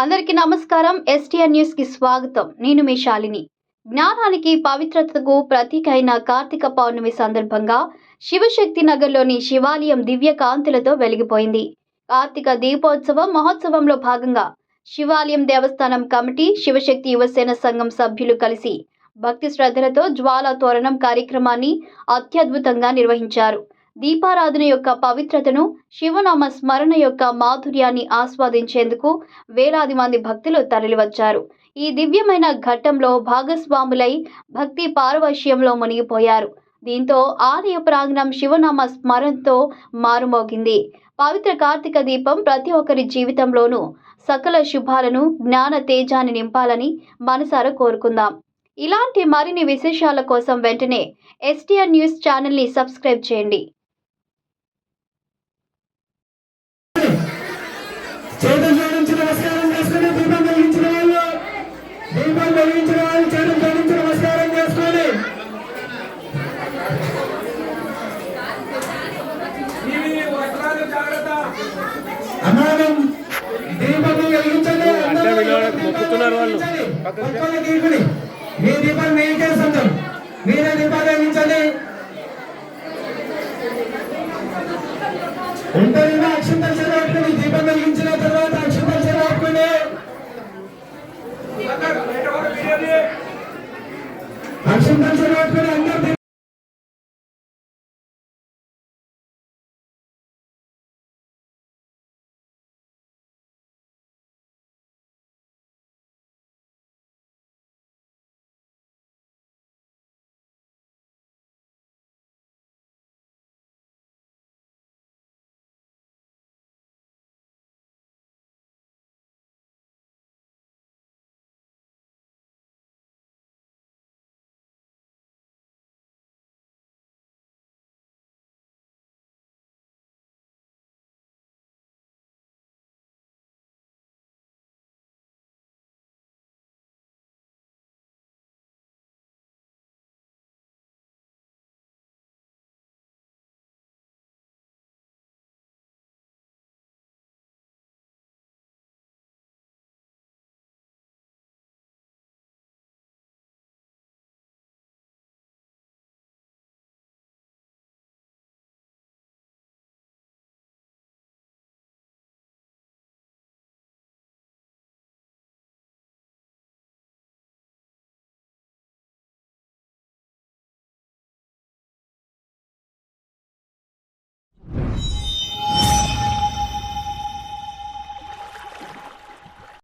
అందరికీ నమస్కారం. STN news కి స్వాగతం. నేను మీ శాలిని. జ్ఞానానికి పవిత్రతకు ప్రతీక అయిన కార్తీక పౌర్ణమి సందర్భంగా శివశక్తి నగర్లోని శివాలయం దివ్య కాంతులతో వెలిగిపోయింది. కార్తీక దీపోత్సవం మహోత్సవంలో భాగంగా శివాలయం దేవస్థానం కమిటీ, శివశక్తి యువసేన సంఘం సభ్యులు కలిసి భక్తి శ్రద్ధలతో జ్వాలా తోరణం కార్యక్రమాన్ని అత్యద్భుతంగా నిర్వహించారు. దీపారాధన యొక్క పవిత్రతను, శివనామ స్మరణ యొక్క మాధుర్యాన్ని ఆస్వాదించేందుకు వేలాది మంది భక్తులు తరలివచ్చారు. ఈ దివ్యమైన ఘట్టంలో భాగస్వాములై భక్తి పారవశ్యంలో మునిగిపోయారు. దీంతో ఆలయ ప్రాంగణం శివనామ స్మరణతో మారుమోగింది. పవిత్ర కార్తీక దీపం ప్రతి ఒక్కరి జీవితంలోనూ సకల శుభాలను, జ్ఞాన తేజాన్ని నింపాలని మనసారా కోరుకుందాం. ఇలాంటి మరిన్ని విశేషాల కోసం వెంటనే ఎస్టీఎన్ న్యూస్ ఛానల్ని సబ్స్క్రైబ్ చేయండి. మొక్కుతున్నారు వాళ్ళు. మీ దీపాన్ని నేను చేస్తాం, మీరే దీపాలు వెలిగించండి. ఒంటరిగా అక్షంతలు చెరవట్టుకుని దీపం వెలిగించిన తర్వాత అక్షంతలు చెరవట్టుకుని అక్షంతలు